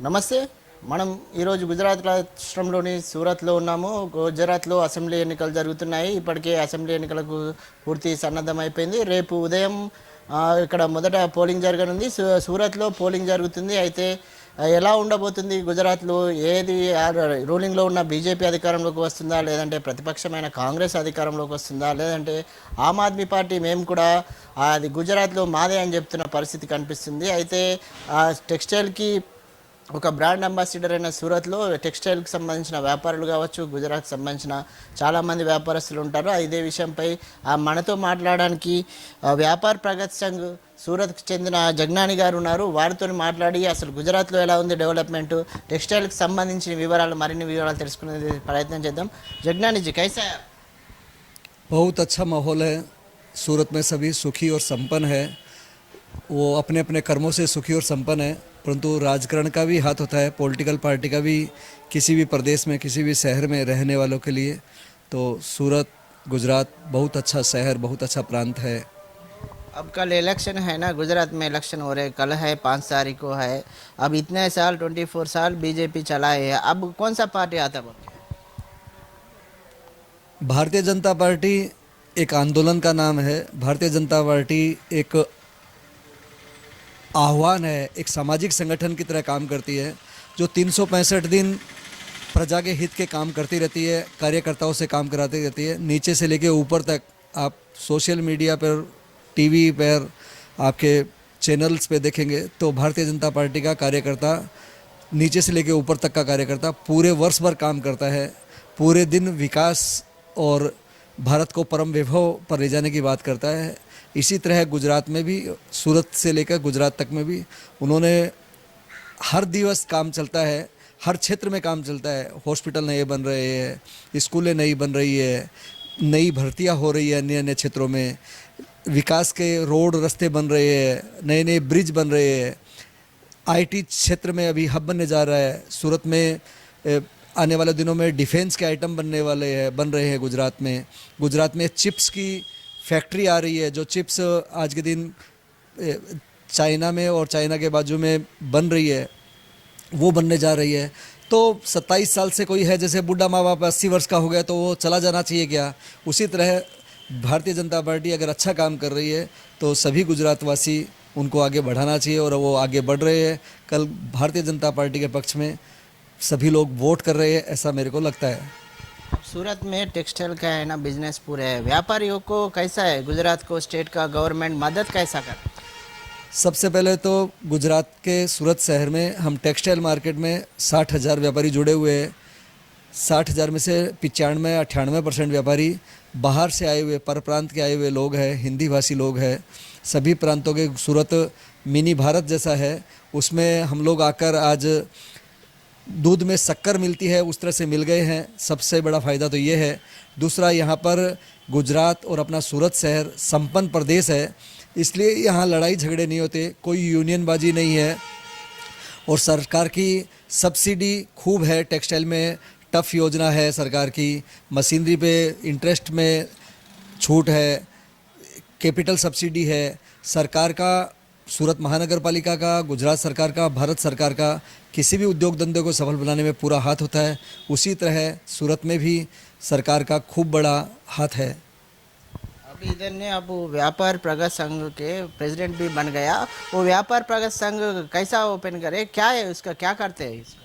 నమస్తే. మనం ఈరోజు గుజరాత్ రాష్ట్రంలోని సూరత్లో ఉన్నాము. గుజరాత్లో అసెంబ్లీ ఎన్నికలు జరుగుతున్నాయి. ఇప్పటికే అసెంబ్లీ ఎన్నికలకు పూర్తి సన్నద్ధమైపోయింది. రేపు ఉదయం ఇక్కడ మొదట పోలింగ్ జరగనుంది. సూరత్లో పోలింగ్ జరుగుతుంది. అయితే ఎలా ఉండబోతుంది గుజరాత్లో? ఏది రూలింగ్లో ఉన్న బీజేపీ అధికారంలోకి వస్తుందా, లేదంటే ప్రతిపక్షమైన కాంగ్రెస్ అధికారంలోకి వస్తుందా, లేదంటే ఆమ్ ఆద్మీ పార్టీ మేము కూడా అది గుజరాత్లో మాదే అని చెప్తున్న పరిస్థితి కనిపిస్తుంది. అయితే టెక్స్టైల్కి ఒక బ్రాండ్ అంబాసిడర్ అయిన సూరత్లో టెక్స్టైల్కి సంబంధించిన వ్యాపారులు కావచ్చు, గుజరాత్కి సంబంధించిన చాలామంది వ్యాపారస్తులు ఉంటారు. ఇదే విషయంపై మనతో మాట్లాడడానికి వ్యాపార్ ప్రగత్ సంఘ్ సూరత్కి చెందిన జగ్నాని గారు ఉన్నారు. వారితో మాట్లాడి అసలు గుజరాత్లో ఎలా ఉంది డెవలప్మెంట్, టెక్స్టైల్కి సంబంధించిన వివరాలు, మరిన్ని వివరాలు తెలుసుకునే ప్రయత్నం చేద్దాం. జగ్నాని जी कैसा है? बहुत अच्छा माहौल है। सूरत में सभी सुखी और संपन्न है। वो अपने अपने कर्मों से सुखी और संपन्न है, परंतु राजकारण का भी हाथ होता है, पॉलिटिकल पार्टी का भी किसी भी प्रदेश में, किसी भी शहर में रहने वालों के लिए। तो सूरत गुजरात बहुत अच्छा शहर, बहुत अच्छा प्रांत है। अब कल इलेक्शन है ना, गुजरात में इलेक्शन हो रहे, कल है 5 तारीख को है। अब इतने साल 24 साल बीजेपी चलाए है, अब कौन सा पार्टी आता है? भारतीय जनता पार्टी एक आंदोलन का नाम है। भारतीय जनता पार्टी एक आह्वान है, एक सामाजिक संगठन की तरह काम करती है, जो 365 दिन प्रजा के हित के काम करती रहती है, कार्यकर्ताओं से काम कराती रहती है, नीचे से लेकर ऊपर तक। आप सोशल मीडिया पर, टीवी पर, आपके चैनल्स पे देखेंगे तो भारतीय जनता पार्टी का कार्यकर्ता नीचे से लेकर ऊपर तक का कार्यकर्ता पूरे वर्ष भर काम करता है, पूरे दिन विकास और भारत को परम वैभव पर ले जाने की बात करता है। इसी तरह गुजरात में भी, सूरत से लेकर गुजरात तक में भी उन्होंने हर दिवस काम चलता है, हर क्षेत्र में काम चलता है। हॉस्पिटल नए बन रहे हैं, स्कूलें नई बन रही है, नई भर्तियां हो रही है, अन्य अन्य क्षेत्रों में विकास के रोड रास्ते बन रहे हैं, नए नए ब्रिज बन रहे हैं। आईटी क्षेत्र में अभी हब बनने जा रहा है। सूरत में आने वाले दिनों में डिफेंस के आइटम बन रहे हैं गुजरात में। गुजरात में चिप्स की फैक्ट्री आ रही है, जो चिप्स आज के दिन चाइना में और चाइना के बाजू में बन रही है, वो बनने जा रही है। तो 27 साल से कोई है जैसे बूढ़ा माँ बाप 80 वर्ष का हो गया तो वो चला जाना चाहिए क्या? उसी तरह भारतीय जनता पार्टी अगर अच्छा काम कर रही है तो सभी गुजरातवासी उनको आगे बढ़ाना चाहिए, और वो आगे बढ़ रहे हैं। कल भारतीय जनता पार्टी के पक्ष में सभी लोग वोट कर रहे हैं, ऐसा मेरे को लगता है। सूरत में टेक्सटाइल का है ना बिजनेस पूरे है, व्यापारियों को कैसा है? गुजरात को स्टेट का गवर्नमेंट मदद कैसा कर? सबसे पहले तो गुजरात के सूरत शहर में हम टेक्सटाइल मार्केट में 60,000 व्यापारी जुड़े हुए हैं। 60,000 में से 95-98% व्यापारी बाहर से आए हुए, पर प्रांत के आए हुए लोग हैं, हिंदी भाषी लोग हैं। सभी प्रांतों के सूरत मिनी भारत जैसा है, उसमें हम लोग आकर आज दूध में शक्कर मिलती है उस तरह से मिल गए हैं। सबसे बड़ा फ़ायदा तो ये है। दूसरा, यहाँ पर गुजरात और अपना सूरत शहर संपन्न प्रदेश है, इसलिए यहाँ लड़ाई झगड़े नहीं होते, कोई यूनियनबाजी नहीं है, और सरकार की सब्सिडी खूब है। टेक्सटाइल में टफ योजना है सरकार की, मशीनरी पे इंटरेस्ट में छूट है, कैपिटल सब्सिडी है। सरकार का, सूरत महानगर पालिका का, गुजरात सरकार का, भारत सरकार का किसी भी उद्योग धंधे को सफल बनाने में पूरा हाथ होता है। उसी तरह सूरत में भी सरकार का खूब बड़ा हाथ है। अभी इधर ने अब व्यापार प्रगत संघ के प्रेसिडेंट भी बन गया। वो व्यापार प्रगत संघ कैसा ओपन करे, क्या है उसका, क्या करते हैं इसका?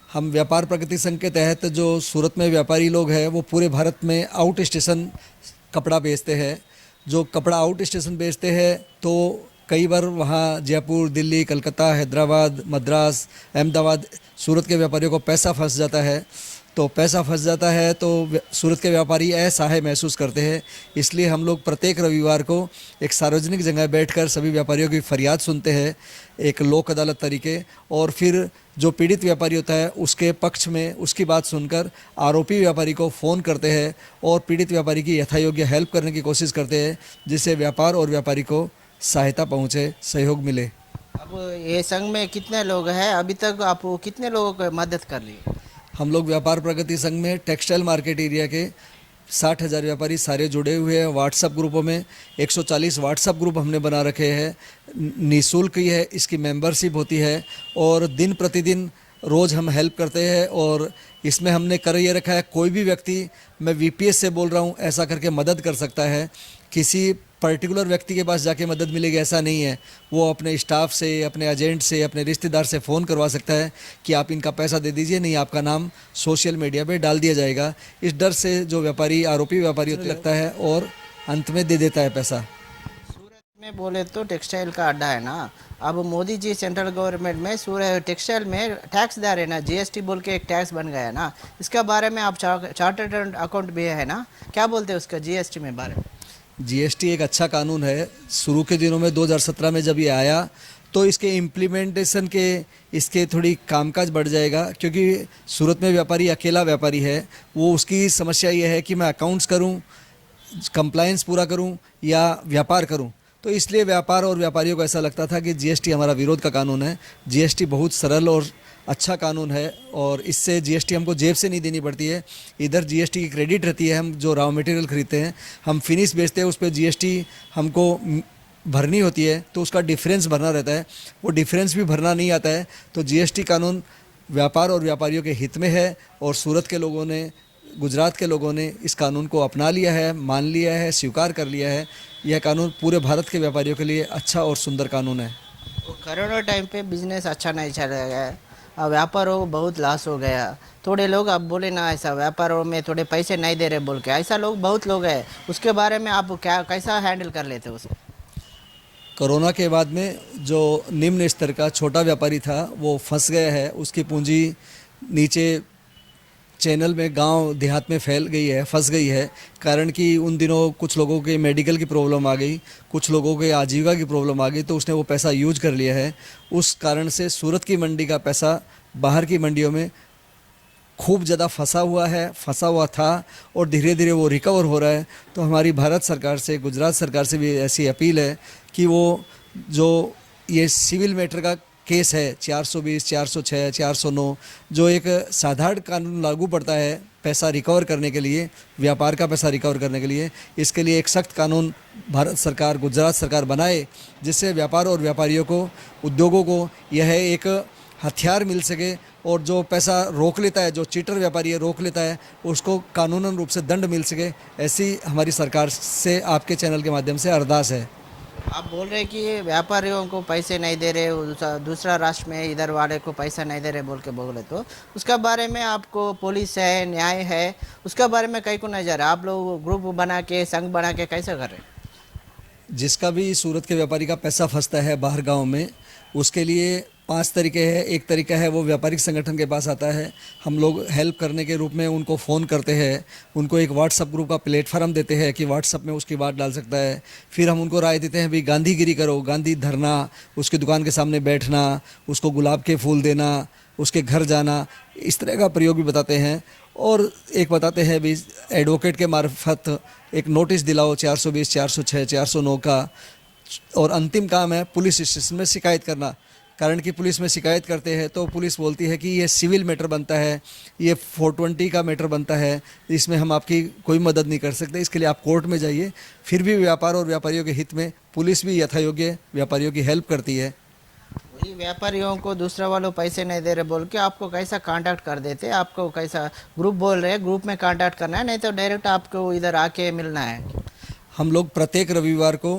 हम व्यापार प्रगति संघ के तहत जो सूरत में व्यापारी लोग हैं वो पूरे भारत में आउट स्टेशन कपड़ा बेचते हैं। जो कपड़ा आउट स्टेशन बेचते हैं तो कई बार वहाँ जयपुर, दिल्ली, कलकत्ता, हैदराबाद, मद्रास, अहमदाबाद सूरत के व्यापारियों को पैसा फंस जाता है। तो पैसा फंस जाता है तो सूरत के व्यापारी असहाय महसूस करते हैं। इसलिए हम लोग प्रत्येक रविवार को एक सार्वजनिक जगह बैठकर सभी व्यापारियों की फरियाद सुनते हैं, एक लोक अदालत तरीके, और फिर जो पीड़ित व्यापारी होता है उसके पक्ष में उसकी बात सुनकर आरोपी व्यापारी को फ़ोन करते हैं और पीड़ित व्यापारी की यथायोग्य हेल्प करने की कोशिश करते हैं, जिससे व्यापार और व्यापारी को सहायता पहुँचे, सहयोग मिले। अब ये संघ में कितने लोग हैं? अभी तक आप कितने लोगों को मदद कर ली? हम लोग व्यापार प्रगति संघ में टेक्सटाइल मार्केट एरिया के 60,000 व्यापारी सारे जुड़े हुए हैं व्हाट्सएप ग्रुपों में। 140 व्हाट्सएप ग्रुप हमने बना रखे हैं। निःशुल्क ही है, इसकी मेंबरशिप होती है और दिन प्रतिदिन रोज़ हम हेल्प करते हैं। और इसमें हमने कर ये रखा है, कोई भी व्यक्ति, मैं वीपीएस से बोल रहा हूँ, ऐसा करके मदद कर सकता है। किसी पर्टिकुलर व्यक्ति के पास जाके मदद मिलेगी ऐसा नहीं है। वो अपने स्टाफ से, अपने एजेंट से, अपने रिश्तेदार से फ़ोन करवा सकता है कि आप इनका पैसा दे दीजिए, नहीं आपका नाम सोशल मीडिया पे डाल दिया जाएगा। इस डर से जो व्यापारी, आरोपी व्यापारी होते लगता है और अंत में दे देता है पैसा। सूरत में बोले तो टेक्सटाइल का अड्डा है ना। अब मोदी जी सेंट्रल गवर्नमेंट में सूरत टेक्सटाइल में टैक्स दे रहे हैं ना, जीएसटी बोल के एक टैक्स बन गया है ना। इसका बारे में आप चार्टर्ड अकाउंट भी है ना, क्या बोलते हैं उसका जीएसटी में बारे में? जीएसटी एक अच्छा कानून है। शुरू के दिनों में 2017 में जब ये आया तो इसके इम्प्लीमेंटेशन के इसके थोड़ी कामकाज बढ़ जाएगा, क्योंकि सूरत में व्यापारी अकेला व्यापारी है। वो उसकी समस्या ये है कि मैं अकाउंट्स करूं, कंप्लायंस पूरा करूं या व्यापार करूं। तो इसलिए व्यापार और व्यापारियों को ऐसा लगता था कि जीएसटी हमारा विरोध का कानून है। जीएसटी बहुत सरल और अच्छा कानून है और इससे जीएसटी हमको जेब से नहीं देनी पड़ती है। इधर जीएसटी की क्रेडिट रहती है। हम जो रॉ मटेरियल खरीदते हैं, हम फिनिश बेचते हैं, उस पर जीएसटी हमको भरनी होती है, तो उसका डिफरेंस भरना रहता है। वो डिफरेंस भी भरना नहीं आता है। तो जीएसटी कानून व्यापार और व्यापारियों के हित में है और सूरत के लोगों ने, गुजरात के लोगों ने इस कानून को अपना लिया है, मान लिया है, स्वीकार कर लिया है। यह कानून पूरे भारत के व्यापारियों के लिए अच्छा और सुंदर कानून है। कोरोना टाइम पे बिजनेस अच्छा नहीं चल रहा है, अब व्यापारों बहुत लॉस हो गया। थोड़े लोग अब बोले ना ऐसा व्यापारों में थोड़े पैसे नहीं दे रहे बोल के, ऐसा लोग बहुत लोग हैं। उसके बारे में आप क्या कैसा हैंडल कर लेते हो उसको? कोरोना के बाद में जो निम्न स्तर का छोटा व्यापारी था वो फंस गया है। उसकी पूंजी नीचे चैनल में, गांव देहात में फैल गई है, फंस गई है। कारण कि उन दिनों कुछ लोगों के मेडिकल की प्रॉब्लम आ गई, कुछ लोगों के आजीविका की प्रॉब्लम आ गई, तो उसने वो पैसा यूज कर लिया है। उस कारण से सूरत की मंडी का पैसा बाहर की मंडियों में खूब ज़्यादा फंसा हुआ था और धीरे धीरे वो रिकवर हो रहा है। तो हमारी भारत सरकार से, गुजरात सरकार से भी ऐसी अपील है कि वो जो ये सिविल मैटर का केस है 420, 406, 409, जो एक साधारण कानून लागू पड़ता है पैसा रिकवर करने के लिए, व्यापार का पैसा रिकवर करने के लिए, इसके लिए एक सख्त कानून भारत सरकार, गुजरात सरकार बनाए, जिससे व्यापार और व्यापारियों को, उद्योगों को यह एक हथियार मिल सके और जो पैसा रोक लेता है, जो चीटर व्यापारी है रोक लेता है, उसको कानूनन रूप से दंड मिल सके। ऐसी हमारी सरकार से आपके चैनल के माध्यम से अरदास है। आप बोल रहे कि व्यापारियों को पैसे नहीं दे रहे, दूसरा राष्ट्र में इधर वाले को पैसा नहीं दे रहे बोल के बोले, तो उसका बारे में आपको पुलिस है, न्याय है, उसका बारे में कहीं को नहीं जा रहा। आप लोग ग्रुप बना के, संघ बना के कैसे कर रहे हैं? जिसका भी सूरत के व्यापारी का पैसा फंसता है बाहर गांव में, उसके लिए 5 तरीके हैं। एक तरीका है वो व्यापारिक संगठन के पास आता है, हम लोग हेल्प करने के रूप में उनको फ़ोन करते हैं, उनको एक व्हाट्सअप ग्रुप का प्लेटफार्म देते हैं कि व्हाट्सअप में उसकी बात डाल सकता है। फिर हम उनको राय देते हैं भाई गांधीगिरी करो, गांधी धरना, उसकी दुकान के सामने बैठना, उसको गुलाब के फूल देना, उसके घर जाना, इस तरह का प्रयोग भी बताते हैं। और एक बताते हैं भी एडवोकेट के मार्फत एक नोटिस दिलाओ 420, 406, 409 का। और अंतिम काम है पुलिस स्टेशन में शिकायत करना। कारण कि पुलिस में शिकायत करते हैं तो पुलिस बोलती है कि ये सिविल मैटर बनता है, ये 420 का मैटर बनता है, इसमें हम आपकी कोई मदद नहीं कर सकते, इसके लिए आप कोर्ट में जाइए। फिर भी व्यापार और व्यापारियों के हित में पुलिस भी यथायोग्य व्यापारियों की हेल्प करती है। वही व्यापारियों को दूसरा वालों पैसे नहीं दे रहे बोल के आपको कैसा कांटेक्ट कर देते? आपको कैसा ग्रुप बोल रहे हैं, ग्रुप में कांटेक्ट करना है, नहीं तो डायरेक्ट आपको इधर आके मिलना है? हम लोग प्रत्येक रविवार को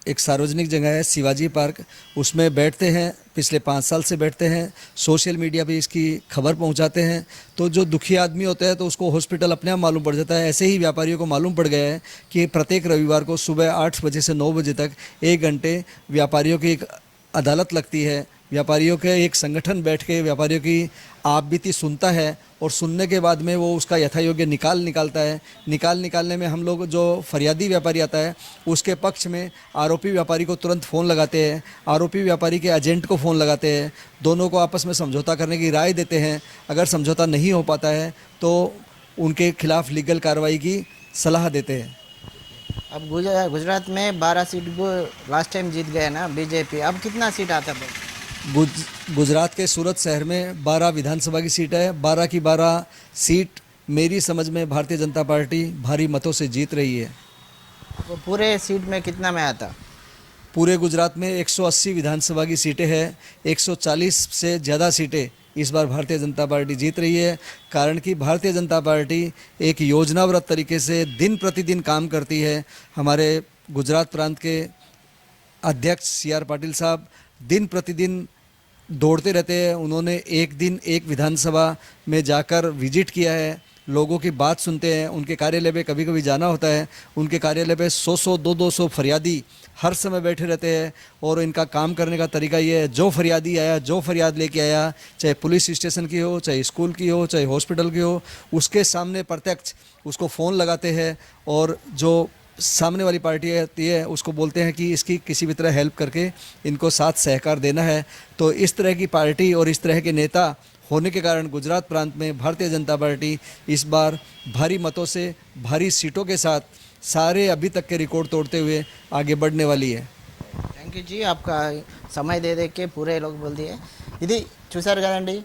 एक सार्वजनिक जगह है शिवाजी पार्क, उसमें बैठते हैं, पिछले 5 साल से बैठते हैं। सोशल मीडिया पे इसकी खबर पहुंचाते हैं, तो जो दुखी आदमी होता है तो उसको हॉस्पिटल अपने आप मालूम पड़ जाता है। ऐसे ही व्यापारियों को मालूम पड़ गया है कि प्रत्येक रविवार को सुबह 8 बजे से 9 बजे तक 1 घंटे व्यापारियों की एक अदालत लगती है। व्यापारियों के एक संगठन बैठ के व्यापारियों की आप बीती सुनता है और सुनने के बाद में वो उसका यथायोग्य निकालता है। निकालने में हम लोग, जो फरियादी व्यापारी आता है उसके पक्ष में आरोपी व्यापारी को तुरंत फ़ोन लगाते हैं, आरोपी व्यापारी के एजेंट को फ़ोन लगाते हैं, दोनों को आपस में समझौता करने की राय देते हैं। अगर समझौता नहीं हो पाता है तो उनके खिलाफ़ लीगल कार्रवाई की सलाह देते हैं। अब गुजरात में 12 सीट को लास्ट टाइम जीत गए ना बीजेपी, अब कितना सीट आता है? गुजरात के सूरत शहर में 12 विधानसभा की सीट है। 12 की 12 सीट मेरी समझ में भारतीय जनता पार्टी भारी मतों से जीत रही है। वो पूरे सीट में कितना में आता? पूरे गुजरात में 180 विधानसभा की सीटें हैं, 140 से ज़्यादा सीटें इस बार भारतीय जनता पार्टी जीत रही है। कारण कि भारतीय जनता पार्टी एक योजनाबद्ध तरीके से दिन प्रतिदिन काम करती है। हमारे गुजरात प्रांत के अध्यक्ष CR पाटिल साहब दिन प्रतिदिन दौड़ते रहते हैं। उन्होंने एक दिन एक विधानसभा में जाकर विजिट किया है, लोगों की बात सुनते हैं, उनके कार्यालय पे कभी कभी जाना होता है। उनके कार्यालय पे 100 200 फरियादी हर समय बैठे रहते हैं और इनका काम करने का तरीका ये है, जो फरियादी आया, जो फरियाद लेके आया, चाहे पुलिस स्टेशन की हो, चाहे स्कूल की हो, चाहे हॉस्पिटल की हो, उसके सामने प्रत्यक्ष उसको फ़ोन लगाते हैं और जो सामने वाली पार्टी आती है उसको बोलते हैं कि इसकी किसी भी तरह हेल्प करके इनको साथ सहकार देना है। तो इस तरह की पार्टी और इस तरह के नेता होने के कारण गुजरात प्रांत में भारतीय जनता पार्टी इस बार भारी मतों से, भारी सीटों के साथ सारे अभी तक के रिकॉर्ड तोड़ते हुए आगे बढ़ने वाली है। థ్యాంక్ యూ జీ ఆప్కా సమయ దేదేకే పూరే లోక్ బోల్ దియే. ఇది చూశారు కదండి,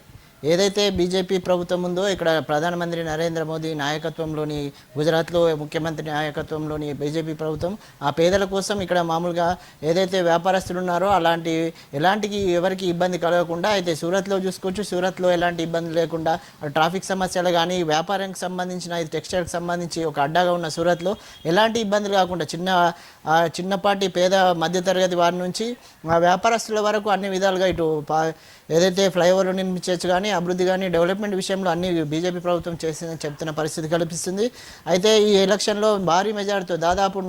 ఏదైతే బీజేపీ ప్రభుత్వం ఉందో ఇక్కడ ప్రధానమంత్రి నరేంద్ర మోదీ నాయకత్వంలోని గుజరాత్లో ముఖ్యమంత్రి నాయకత్వంలోని బీజేపీ ప్రభుత్వం ఆ పేదల కోసం ఇక్కడ మామూలుగా ఏదైతే వ్యాపారస్తులు ఉన్నారో ఎలాంటి ఎవరికి ఇబ్బంది కలగకుండా అయితే సూరత్లో చూసుకోవచ్చు. సూరత్లో ఎలాంటి ఇబ్బంది లేకుండా ట్రాఫిక్ సమస్యలు కానీ వ్యాపారానికి సంబంధించిన టెక్స్టైల్కి సంబంధించి ఒక అడ్డాగా ఉన్న సూరత్లో ఎలాంటి ఇబ్బందులు కాకుండా చిన్నపాటి పేద మధ్యతరగతి వారి నుంచి వ్యాపారస్తుల వరకు అన్ని విధాలుగా ఇటు ఏదైతే ఫ్లైఓవర్లు నిర్మించవచ్చు కానీ అభివృద్ధి కానీ డెవలప్మెంట్ విషయంలో అన్ని బీజేపీ ప్రభుత్వం చేసిందని చెప్తున్న పరిస్థితి కల్పిస్తుంది. అయితే ఈ ఎలక్షన్లో భారీ మెజార్టీతో దాదాపు